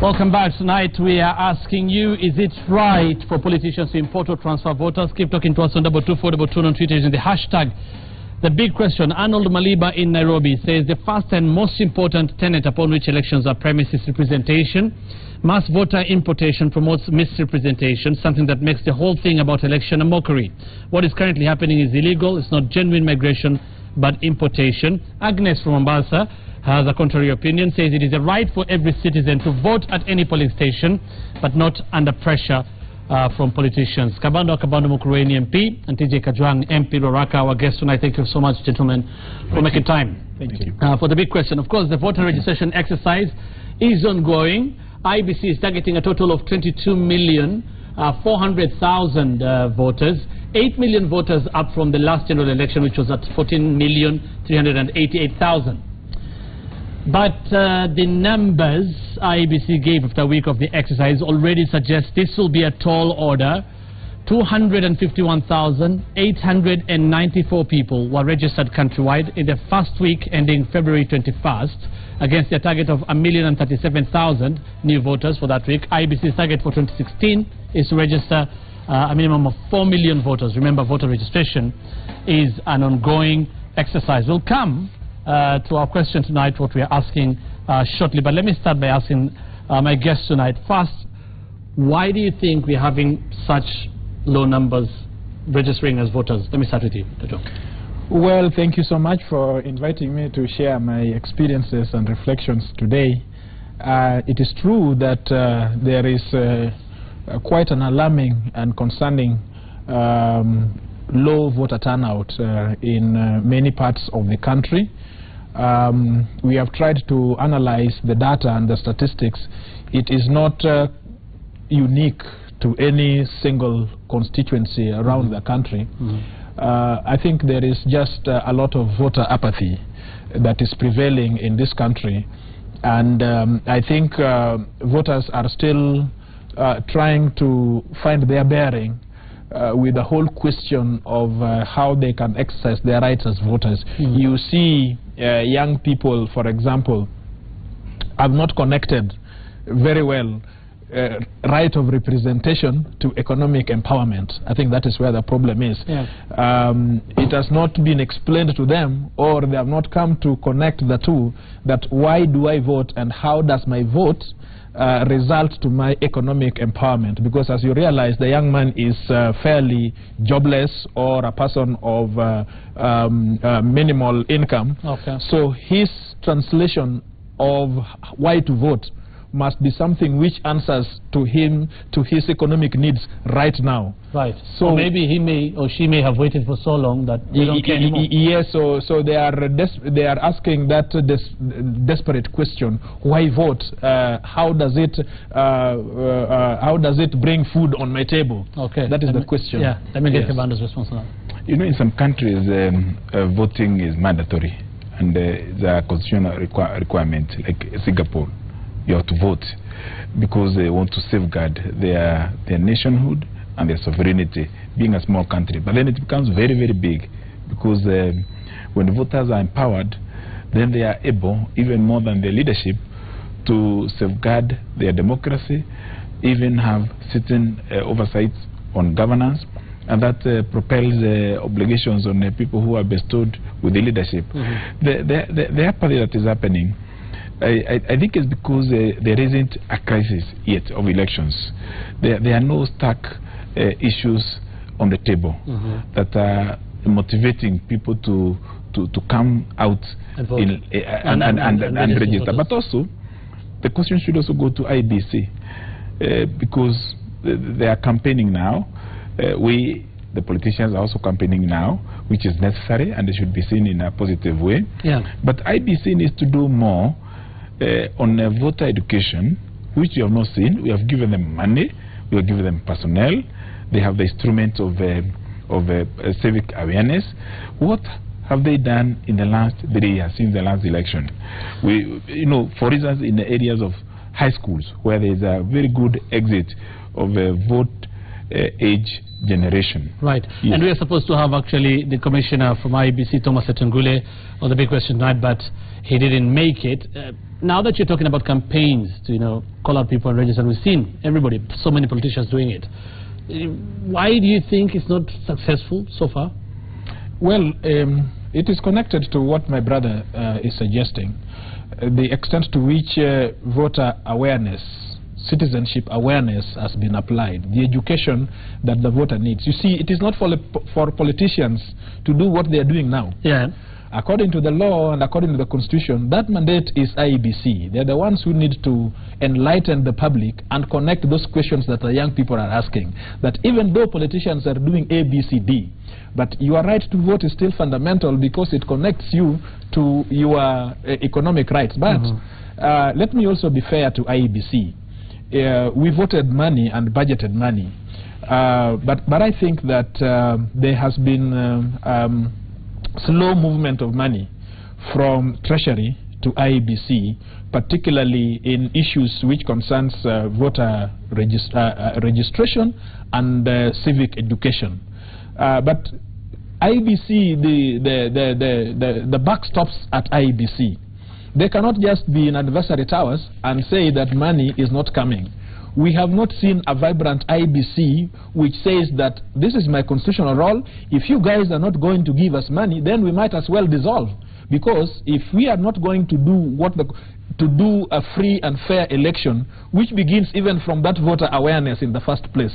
Welcome back. Tonight we are asking you, is it right for politicians to import or transfer voters? Keep talking to us on 22422 on Twitter using the hashtag. The big question, Arnold Maliba in Nairobi says the first and most important tenet upon which elections are premised is representation. Mass voter importation promotes misrepresentation, something that makes the whole thing about election a mockery. What is currently happening is illegal. It's not genuine migration, but importation. Agnes from Mombasa has a contrary opinion, says it is a right for every citizen to vote at any polling station, but not under pressure from politicians. Kabando Mukurweni MP and TJ Kajwang MP Roraka, our guest tonight. Thank you so much, gentlemen, for making time. Thank you. For the big question, of course, the voter registration exercise is ongoing. IBC is targeting a total of 22,400,000 voters. 8 million voters up from the last general election, which was at 14,388,000. But the numbers IEBC gave after a week of the exercise already suggest this will be a tall order. 251,894 people were registered countrywide in the first week ending February 21st, against their target of 1,037,000 new voters for that week. IEBC's target for 2016 is to register a minimum of 4 million voters. Remember, voter registration is an ongoing exercise. We'll come to our question tonight, what we are asking shortly. But let me start by asking my guests tonight. First, why do you think we're having such low numbers registering as voters? Let me start with you, Dr. Well, thank you so much for inviting me to share my experiences and reflections today. It is true that there is quite an alarming and concerning low voter turnout in many parts of the country. We have tried to analyze the data and the statistics. It is not unique to any single constituency around the country. I think there is just a lot of voter apathy that is prevailing in this country, and I think voters are still trying to find their bearing with the whole question of how they can exercise their rights as voters. You see young people, for example, have not connected very well right of representation to economic empowerment. I think that is where the problem is. It has not been explained to them, or they have not come to connect the two, that why do I vote and how does my vote result to my economic empowerment. Because as you realize, the young man is fairly jobless or a person of minimal income. So his translation of why to vote must be something which answers to him, to his economic needs right now. Right. So or maybe he may or she may have waited for so long that they don't care anymore. Yes. So they are asking that desperate question: why vote? How does it bring food on my table? Okay. That is the question. Yeah. Let me get Kabando's response on that. You know, in some countries, voting is mandatory, and the constitutional requirement, like Singapore. You have to vote because they want to safeguard their nationhood and their sovereignty, being a small country. But then it becomes very, very big, because when the voters are empowered, then they are able, even more than their leadership, to safeguard their democracy, even have certain oversights on governance, and that propels obligations on the people who are bestowed with the leadership. The apathy that is happening, I think it's because there isn't a crisis yet of elections. There are no stuck issues on the table that are motivating people to come out and register. But also, the question should also go to IEBC, because they are campaigning now. The politicians are also campaigning now, which is necessary, and they should be seen in a positive way. But IEBC needs to do more on voter education, which we have not seen. We have given them money, we have given them personnel, they have the instrument of civic awareness. What have they done in the last 3 years since the last election? For instance, in the areas of high schools, where there is a very good exit of vote age generation. Right. Yes. And we are supposed to have actually the commissioner from IEBC, Thomas Etengule, on the big question tonight, but he didn't make it. Now that you're talking about campaigns to, call out people and register, we've seen everybody, so many politicians doing it. Why do you think it's not successful so far? Well, it is connected to what my brother is suggesting. The extent to which voter awareness, citizenship awareness has been applied, the education that the voter needs. You see, it is not for politicians to do what they are doing now. Yeah. According to the law and according to the Constitution, that mandate is IEBC. They're the ones who need to enlighten the public and connect those questions that the young people are asking. That even though politicians are doing A, B, C, D, but your right to vote is still fundamental because it connects you to your economic rights. But let me also be fair to IEBC. We voted money and budgeted money. But I think that there has been slow movement of money from Treasury to IEBC, particularly in issues which concerns voter registration and civic education. But IEBC, the buck stops at IEBC. They cannot just be in adversary towers and say that money is not coming. We have not seen a vibrant IEBC which says that this is my constitutional role. If you guys are not going to give us money, then we might as well dissolve. Because if we are not going to do a free and fair election, which begins even from that voter awareness in the first place,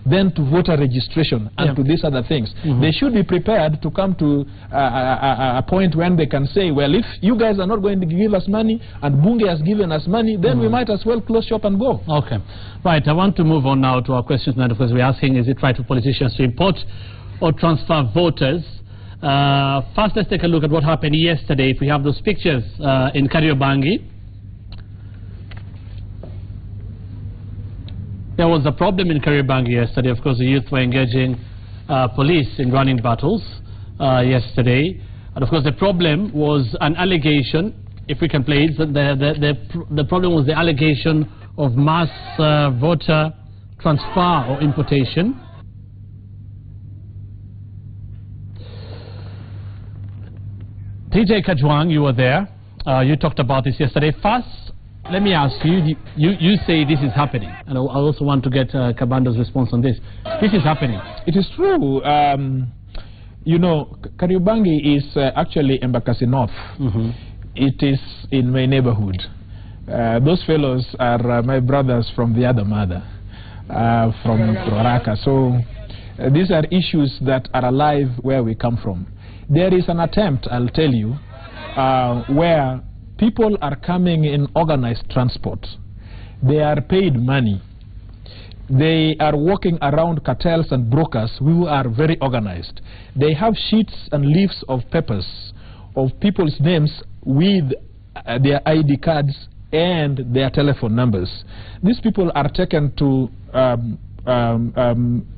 then to voter registration and to these other things, they should be prepared to come to a point when they can say, well, if you guys are not going to give us money and Bunge has given us money, then we might as well close shop and go. Okay. Right. I want to move on now to our questions. And of course, we're asking, is it right for politicians to import or transfer voters? First, let's take a look at what happened yesterday. If we have those pictures in Kariobangi. There was a problem in Kariobangi yesterday. Of course, the youth were engaging police in running battles yesterday. And of course, the problem was an allegation, if we can play it, the problem was the allegation of mass voter transfer or importation. TJ Kajwang, you were there. You talked about this yesterday. First, let me ask you, you say this is happening, and I also want to get Kabando's response on this. This is happening. It is true. You know, Kariobangi is actually Embakasi North. It is in my neighborhood. Those fellows are my brothers from the other mother, from Ruaraka. So these are issues that are alive where we come from. There is an attempt, I'll tell you, where people are coming in organized transport. They are paid money. They are walking around cartels and brokers who are very organized. They have sheets and leaves of papers of people's names with their ID cards and their telephone numbers. These people are taken to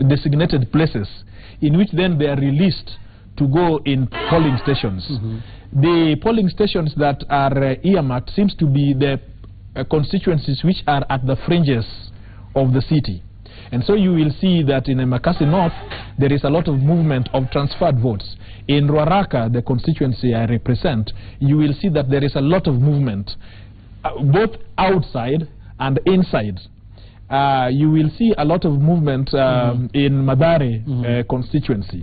designated places in which then they are released to go in polling stations. The polling stations that are earmarked seems to be the constituencies which are at the fringes of the city. And so you will see that in Embakasi North, there is a lot of movement of transferred votes. In Ruaraka, the constituency I represent, you will see that there is a lot of movement, both outside and inside. You will see a lot of movement in Madare constituency.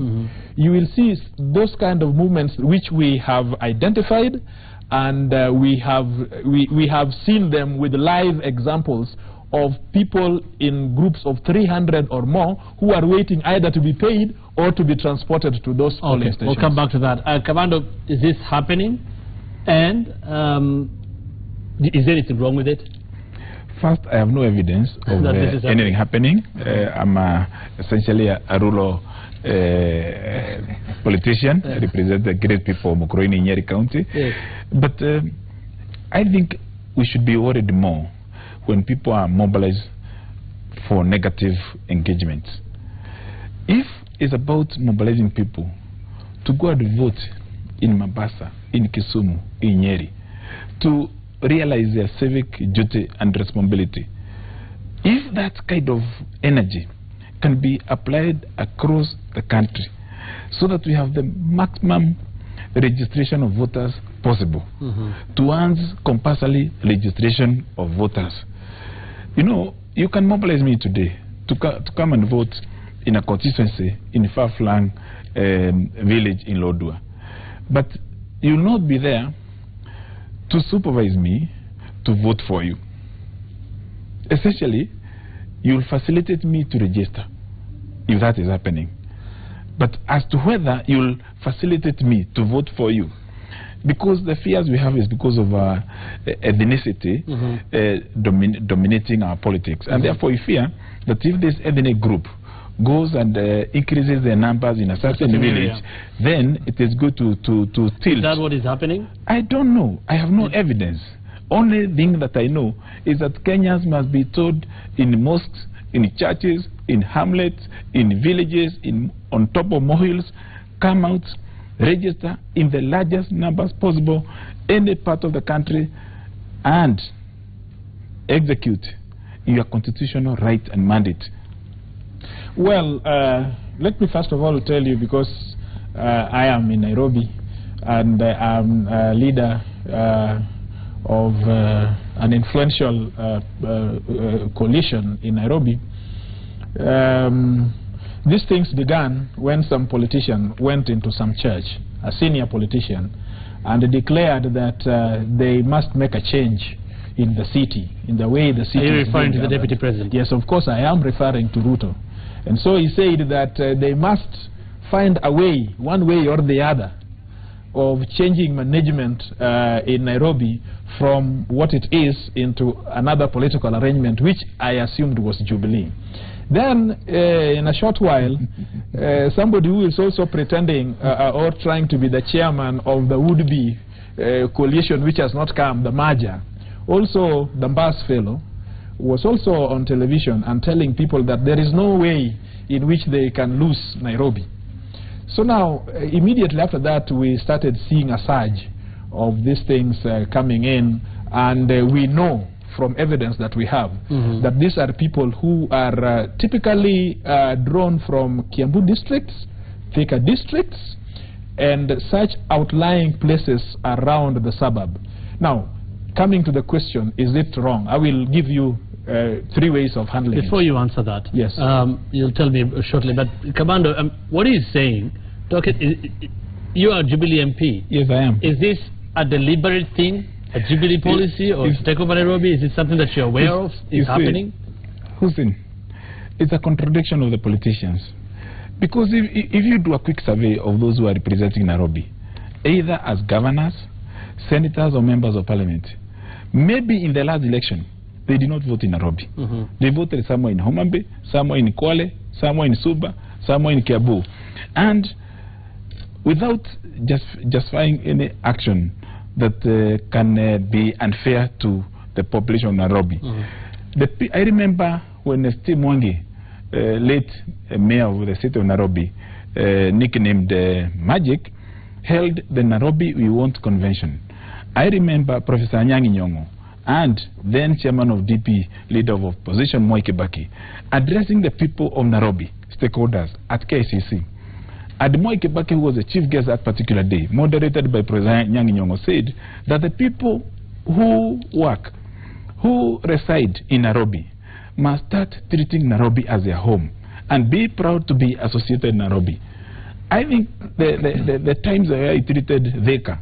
You will see those kind of movements which we have identified, and we have seen them with live examples of people in groups of 300 or more who are waiting either to be paid or to be transported to those polling stations. We'll come back to that. Kabando, is this happening? And is there anything wrong with it? First, I have no evidence of anything happening. I'm essentially a rural politician. I represent the great people of Mukurweini in Nyeri County. But I think we should be worried more when people are mobilized for negative engagement. If it's about mobilizing people to go and vote in Mombasa, in Kisumu, in Nyeri, to realize their civic duty and responsibility, if that kind of energy can be applied across the country so that we have the maximum registration of voters possible towards compulsory registration of voters. You know, you can mobilize me today to come and vote in a constituency in a far-flung village in Lodwar, but you will not be there to supervise me to vote for you. Essentially, you will facilitate me to register if that is happening. But as to whether you will facilitate me to vote for you, because the fears we have is because of ethnicity dominating our politics. And therefore we fear that if this ethnic group goes and increases their numbers in a certain village, then it is good to tilt. Is that what is happening? I don't know. I have no evidence. Only thing that I know is that Kenyans must be told in mosques, in churches, in hamlets, in villages, on top of molehills, come out, register in the largest numbers possible, any part of the country, and execute your constitutional right and mandate. Well, let me first of all tell you, because I am in Nairobi and I'm a leader of an influential coalition in Nairobi. These things began when some politician went into some church, a senior politician, and declared that they must make a change in the city, in the way the city is. Are you referring to the Deputy President? Yes, of course I am referring to Ruto. And so he said that they must find a way, one way or the other, of changing management in Nairobi from what it is into another political arrangement, which I assumed was Jubilee. Then, in a short while, somebody who is also pretending or trying to be the chairman of the would-be coalition which has not come, the merger, also the Mbas fellow, was also on television and telling people that there is no way in which they can lose Nairobi. So now, immediately after that, we started seeing a surge of these things coming in, and we know from evidence that we have that these are people who are typically drawn from Kiambu districts, Thika districts, and such outlying places around the suburb. Now, coming to the question, is it wrong? I will give you 3 ways of handling Before you answer that, yes, you'll tell me shortly, but Kabando, what he's saying, you are Jubilee MP. Yes, I am. Is this a deliberate thing, a Jubilee policy, or to take over Nairobi? Is it something that you're aware of is happening? Hussein, it's a contradiction of the politicians. Because if you do a quick survey of those who are representing Nairobi, either as governors, senators, or members of parliament, maybe in the last election, they did not vote in Nairobi. They voted somewhere in Homa Bay, somewhere in Kwale, somewhere in Suba, somewhere in Kiambu. And without justifying any action that can be unfair to the population of Nairobi. I remember when Steve Mwangi, late mayor of the city of Nairobi, nicknamed Magic, held the Nairobi We Want convention. I remember Professor Anyang' Nyong'o and then chairman of DP, leader of opposition Mwai Kibaki, addressing the people of Nairobi, stakeholders at KICC. And Mwai Kibaki, who was the chief guest that particular day, moderated by Professor Anyang' Nyong'o, said that the people who work, who reside in Nairobi, must start treating Nairobi as their home and be proud to be associated in Nairobi. I think the times where he treated Thika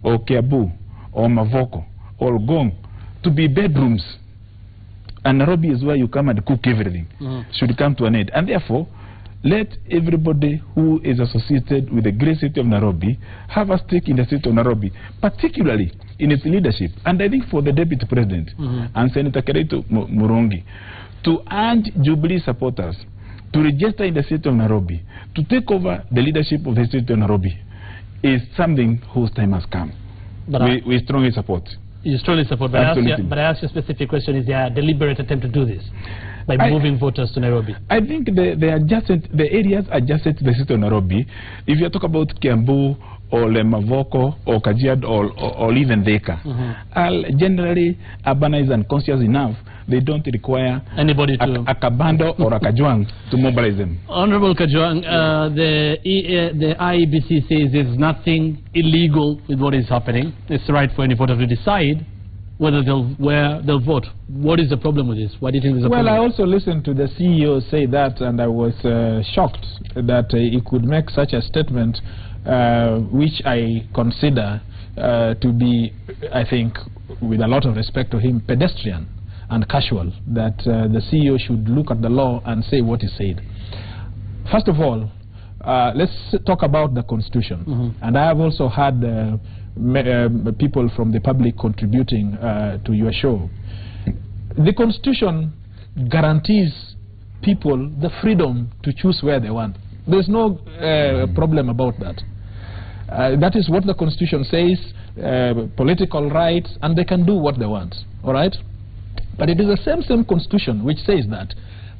or Kiambu or Mavoko or Gong to be bedrooms, and Nairobi is where you come and cook everything, should come to an end. And therefore, let everybody who is associated with the great city of Nairobi have a stake in the city of Nairobi, particularly in its leadership. And I think for the Deputy President and Senator Kirito Murungi to urge Jubilee supporters to register in the city of Nairobi, to take over the leadership of the city of Nairobi, is something whose time has come. But we strongly support. You strongly support, but I ask you a specific question. Is there a deliberate attempt to do this? by moving voters to Nairobi? I think the areas adjacent to the city of Nairobi, if you talk about Kiambu or Lemavoko or Kajiado or even Thika, are generally urbanized and conscious enough. They don't require anybody to a Kabando or a Kajwang to mobilize them. Honorable Kajwang, the IEBC says there's nothing illegal with what is happening. It's the right for any voter to decide where they'll vote. What is the problem with this? Why do you think there's a problem? Well, I also listened to the CEO say that, and I was shocked that he could make such a statement, which I consider to be, I think, with a lot of respect to him, pedestrian and casual, that the CEO should look at the law and say what he said. First of all, let's talk about the Constitution. And I have also had people from the public contributing to your show. The Constitution guarantees people the freedom to choose where they want. There's no problem about that. That is what the Constitution says, political rights, and they can do what they want, all right? But it is the same Constitution which says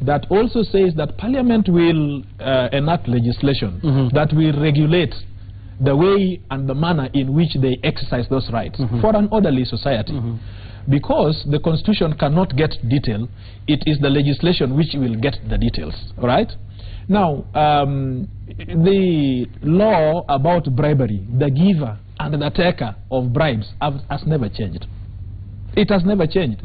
that also says that Parliament will enact legislation that will regulate the way and the manner in which they exercise those rights for an orderly society. Because the Constitution cannot get detail, it is the legislation which will get the details, all right? Now, the law about bribery, the giver and the taker of bribes has never changed. It has never changed.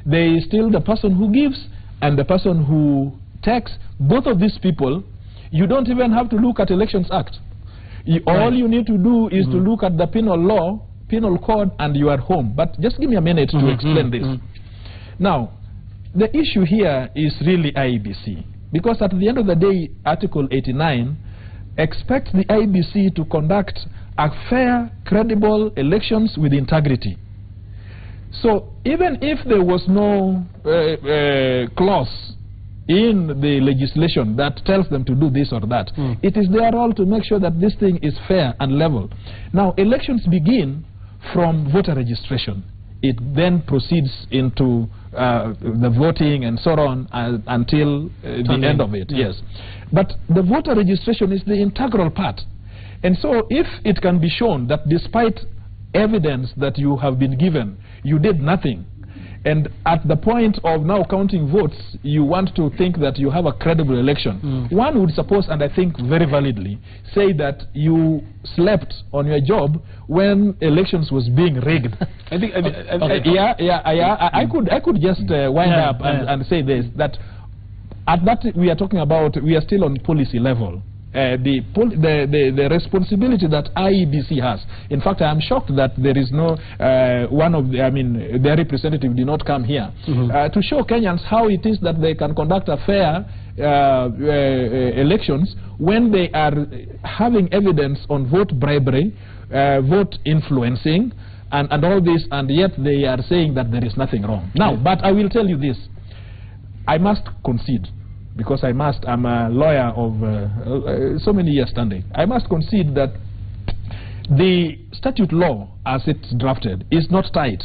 There is still the person who gives and the person who takes. Both of these people, you don't even have to look at Elections Act. All you need to do is to look at the penal law, penal code, and you are home. But just give me a minute to explain this. Now, the issue here is really IEBC. Because at the end of the day, Article 89 expects the IEBC to conduct a fair, credible elections with integrity. So even if there was no clause in the legislation that tells them to do this or that, it is their role to make sure that this thing is fair and level. Now, elections begin from voter registration. It then proceeds into the voting and so on until the end of it, yes. But the voter registration is the integral part. And so if it can be shown that despite evidence that you have been given, you did nothing, and at the point of now counting votes, you want to think that you have a credible election, one would suppose, and I think very validly, say that you slept on your job when elections was being rigged. I think, I could just wind up and say this, that at that we are talking about, we are still on policy level. The responsibility that IEBC has. In fact, I am shocked that there is no their representative did not come here to show Kenyans how it is that they can conduct a fair elections when they are having evidence on vote bribery, vote influencing, and all this, and yet they are saying that there is nothing wrong. Now, but I will tell you this, I must concede, because I'm a lawyer of so many years standing. I must concede that the statute law as it's drafted is not tight.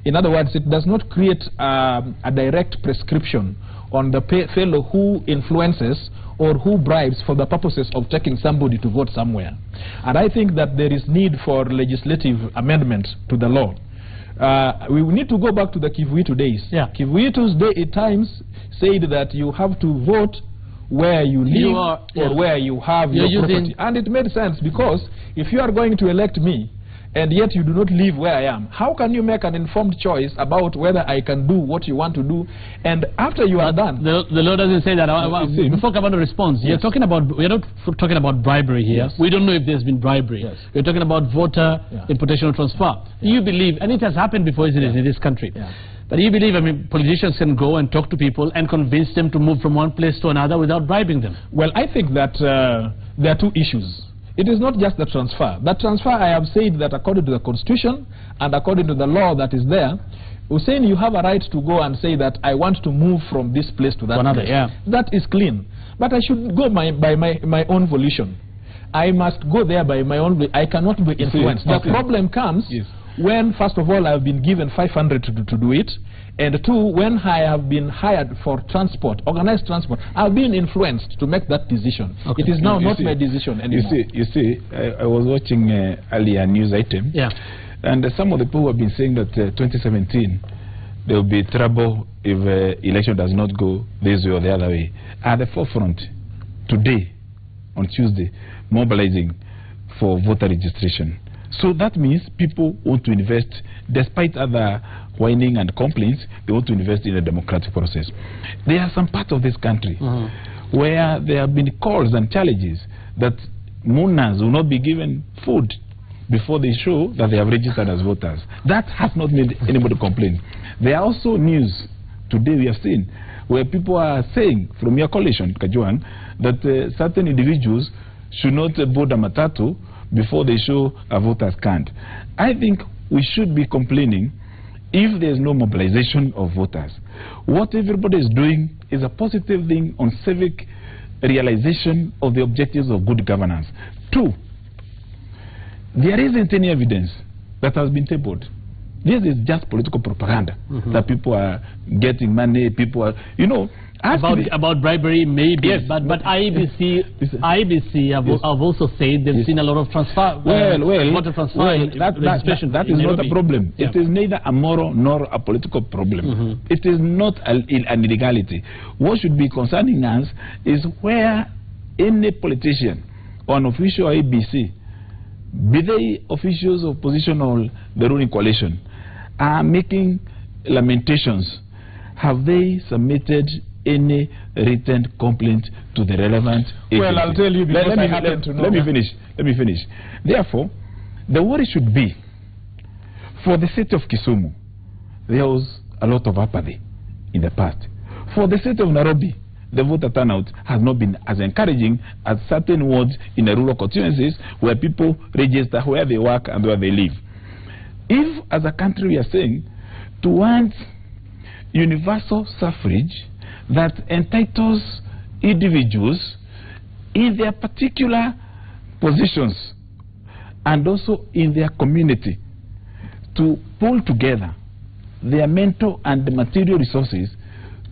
In other words, it does not create a direct prescription on the fellow who influences or who bribes for the purposes of taking somebody to vote somewhere. And I think that there is need for legislative amendment to the law. We need to go back to the Kivuitu days. Kivuitu's day at times said that you have to vote where you live or where you have your property. And it made sense, because if you are going to elect me and yet you do not live where I am, how can you make an informed choice about whether I can do what you want to do? And after you are done, the law doesn't say that. Before Kabando responds, we're not talking about bribery here. We don't know if there's been bribery. We're talking about voter imputation or transfer. You believe, and it has happened before in this country, but you believe, politicians can go and talk to people and convince them to move from one place to another without bribing them? Well, I think that there are two issues. It is not just the transfer. That transfer, I have said that according to the Constitution and according to the law that is there, Hussein, you have a right to go and say that I want to move from this place to that place. That is clean. But I should go by my own volition. I must go there by my own. I cannot be influenced. The problem comes when, first of all, I have been given 500 to do it, and two, when I have been hired for transport, organized transport, I've been influenced to make that decision. Okay. It is now not my decision anymore. You see, I was watching earlier news item, and some of the people who have been saying that 2017 there will be trouble if election does not go this way or the other way, at the forefront today, on Tuesday, mobilizing for voter registration. So that means people want to invest, despite other whining and complaints, they want to invest in a democratic process. There are some parts of this country where there have been calls and challenges that Munas will not be given food before they show that they have registered as voters. That has not made anybody complain. There are also news today we have seen where people are saying from your coalition, Kajwang, that certain individuals should not board a matatu before they show a voter's card. I think we should be complaining if there is no mobilization of voters. What everybody is doing is a positive thing on civic realization of the objectives of good governance. Two, there isn't any evidence that has been tabled. This is just political propaganda that people are getting money, people are, you know, about bribery, maybe, yes, but IBC have also said they've seen a lot of transfer. Voter transfer. That is not a problem. Yeah. It is neither a moral nor a political problem. It is not an illegality. What should be concerning us is where any politician or an official IBC, be they officials of opposition or the ruling coalition, are making lamentations. Have they submitted any written complaint to the relevant agency? Well, I'll tell you because I happen to know. Let me finish. Therefore, the worry should be, for the city of Kisumu, there was a lot of apathy in the past. For the city of Nairobi, the voter turnout has not been as encouraging as certain wards in the rural constituencies where people register where they work and where they live. If, as a country, we are saying to want universal suffrage that entitles individuals in their particular positions and also in their community to pull together their mental and material resources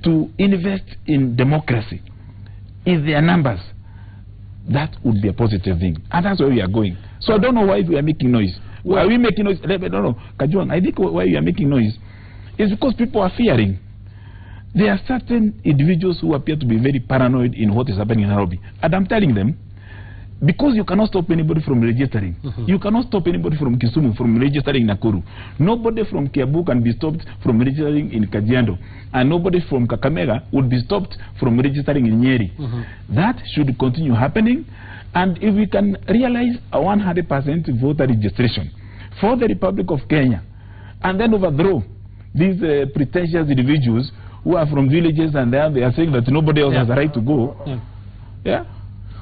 to invest in democracy in their numbers, that would be a positive thing. And that's where we are going. So I don't know why we are making noise. Why are we making noise? No, Kajwang, I think why we are making noise is because people are fearing. There are certain individuals who appear to be very paranoid in what is happening in Nairobi. And I'm telling them, because you cannot stop anybody from registering. You cannot stop anybody from Kisumu from registering in Nakuru. Nobody from Kiambu can be stopped from registering in Kajiado. And nobody from Kakamega would be stopped from registering in Nyeri. That should continue happening. And if we can realize a 100% voter registration for the Republic of Kenya, and then overthrow these pretentious individuals who are from villages and they are saying that nobody else has a right to go,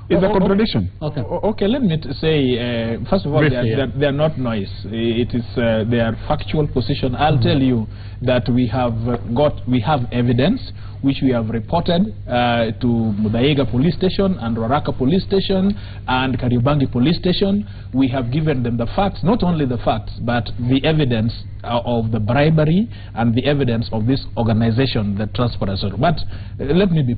it's a contradiction. Okay, let me say, first of all, they are not noise. It is their factual position. I'll tell you that we have evidence which we have reported to Muthaiga Police Station and Ruaraka Police Station and Kariobangi Police Station. We have given them the facts, not only the facts, but the evidence of the bribery and the evidence of this organization, the Transparency. But let me be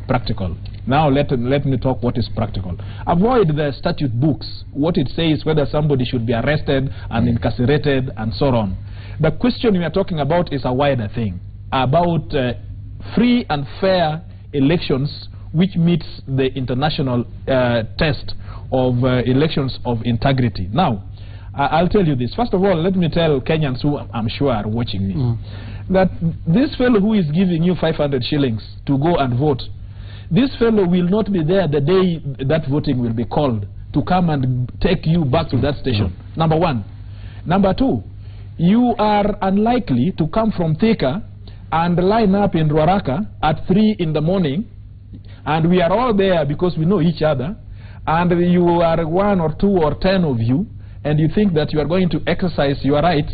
practical. Now let me talk what is practical. Avoid the statute books, what it says, whether somebody should be arrested and incarcerated and so on. The question we are talking about is a wider thing, about free and fair elections which meets the international test of elections of integrity. Now, I'll tell you this. First of all, let me tell Kenyans who I'm sure are watching me, that this fellow who is giving you 500 shillings to go and vote, this fellow will not be there the day that voting will be called to come and take you back to that station. Number one. Number two, you are unlikely to come from Thika and line up in Ruaraka at 3 in the morning, and we are all there because we know each other, and you are 1 or 2 or 10 of you, and you think that you are going to exercise your rights.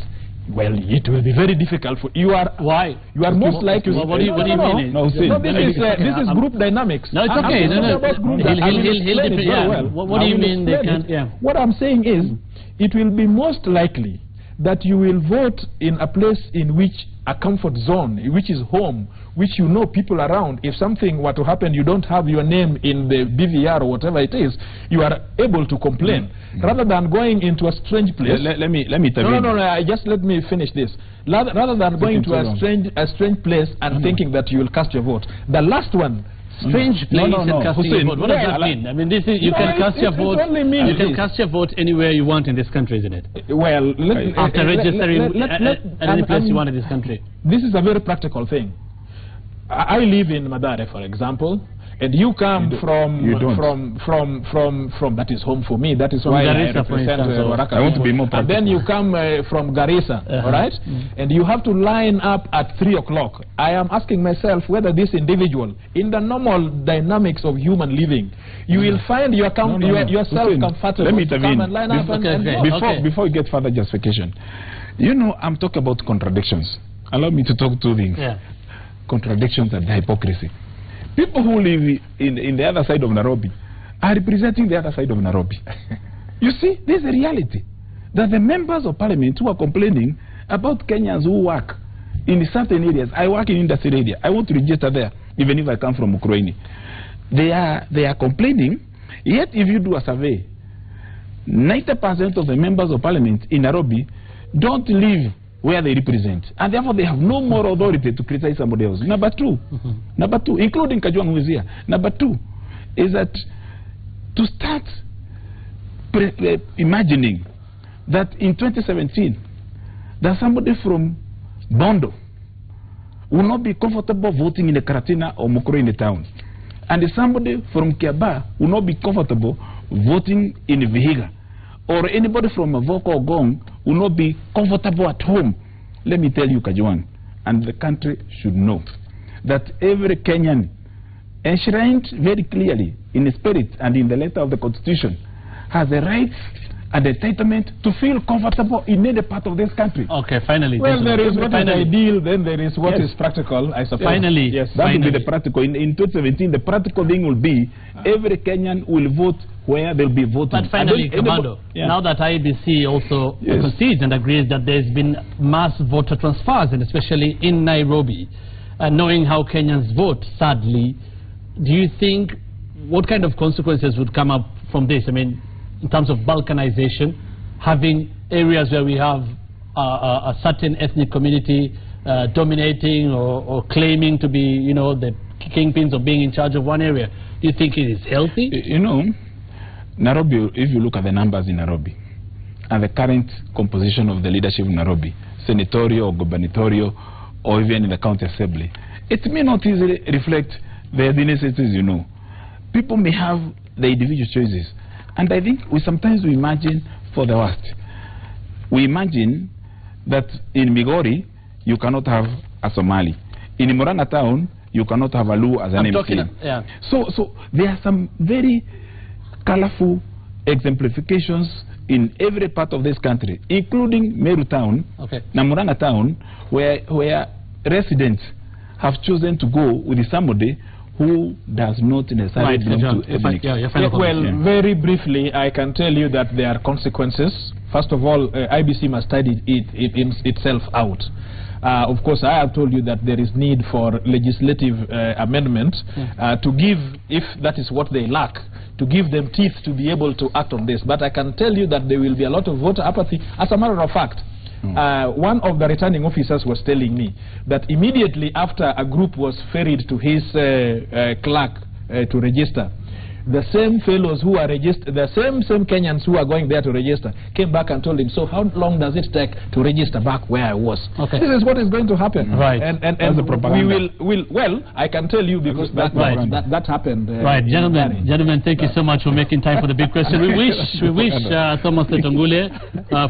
Well, it will be very difficult for you. Why? You are most likely. What do you mean? No, this is group dynamics. No, it's okay. What do you mean they can't? What I'm saying is, it will be most likely that you will vote in a place in which a comfort zone, which is home, which you know people around. If something were to happen, you don't have your name in the BVR or whatever it is, you are able to complain. Rather than going into a strange place. Let me intervene. No, just let me finish this. Rather than going to a strange place and thinking that you will cast your vote. The last one, strange place and casting your vote. What does that mean? I mean, this is, you can cast your vote. You can cast your vote anywhere you want in this country, isn't it? Well, after registering any place you want in this country. This is a very practical thing. I live in Madare, for example, and you come from that is home for me. That is why I represent Waraka. I want to be more practical. And then you come from Garissa, all right? And you have to line up at 3 o'clock. I am asking myself whether this individual, in the normal dynamics of human living, you will find yourself comfortable. Let me intervene. And line up before you get further justification. You know, I'm talking about contradictions. Allow me to talk two things. Contradictions and hypocrisy. People who live in the other side of Nairobi are representing the other side of Nairobi. You see, there's a reality that the members of parliament who are complaining about Kenyans who work in certain areas. I work in industry area. I want to register there, even if I come from Ukraine. They are complaining. Yet, if you do a survey, 90% of the members of parliament in Nairobi don't live where they represent, and therefore they have no more authority to criticize somebody else. Number two, including Kajwang, who is here. Number two is that to start imagining that in 2017 that somebody from Bondo will not be comfortable voting in the Karatina or Mukuru in the town, and somebody from Kiaba will not be comfortable voting in Vihiga, or anybody from Mavoko or Gong will not be comfortable at home. Let me tell you, Kajwang, and the country should know that every Kenyan, enshrined very clearly in the spirit and in the letter of the Constitution, has the right and the entitlement to feel comfortable in any part of this country. Okay, finally. Well, there is what is ideal, then there is what is practical, I suppose. Finally. Yes, that will be the practical. In 2017, the practical thing will be every Kenyan will vote where they'll be voting. But finally, Commando, now that IEBC also concedes and agrees that there's been mass voter transfers, and especially in Nairobi, knowing how Kenyans vote, sadly, do you think, what kind of consequences would come up from this? I mean, in terms of balkanization, having areas where we have a certain ethnic community dominating or claiming to be, you know, the kingpins of being in charge of one area. Do you think it is healthy? You know, Nairobi, if you look at the numbers in Nairobi and the current composition of the leadership in Nairobi, senatorial or gubernatorial or even in the county assembly, it may not easily reflect the ethnicities, you know. People may have the individual choices. And I think we sometimes imagine for the worst. We imagine that in Migori, you cannot have a Somali. In Murang'a town, you cannot have a Luo as an MC. So there are some very colorful exemplifications in every part of this country, including Meru town, Murang'a town, where residents have chosen to go with somebody who does not necessarily belong to ethnic. Well, very briefly, I can tell you that there are consequences. First of all, IBC must study itself out. Of course, I have told you that there is need for legislative amendment to give, if that is what they lack, to give them teeth to be able to act on this. But I can tell you that there will be a lot of voter apathy. As a matter of fact, one of the returning officers was telling me that immediately after a group was ferried to his clerk to register, the same fellows who are registered, the same Kenyans who are going there to register, came back and told him, so how long does it take to register back where I was? This is what is going to happen. And we will, well, I can tell you because that happened. Gentlemen, thank you so much for making time for the big question. We wish Thomas Letongule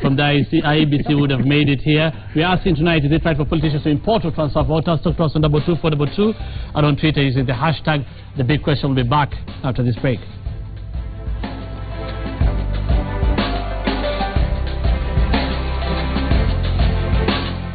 from the IEBC would have made it here. We are asking tonight, is it right for politicians to import or transfer voters? Talk to us on 22422 and on Twitter using the hashtag. The big question will be back after this break.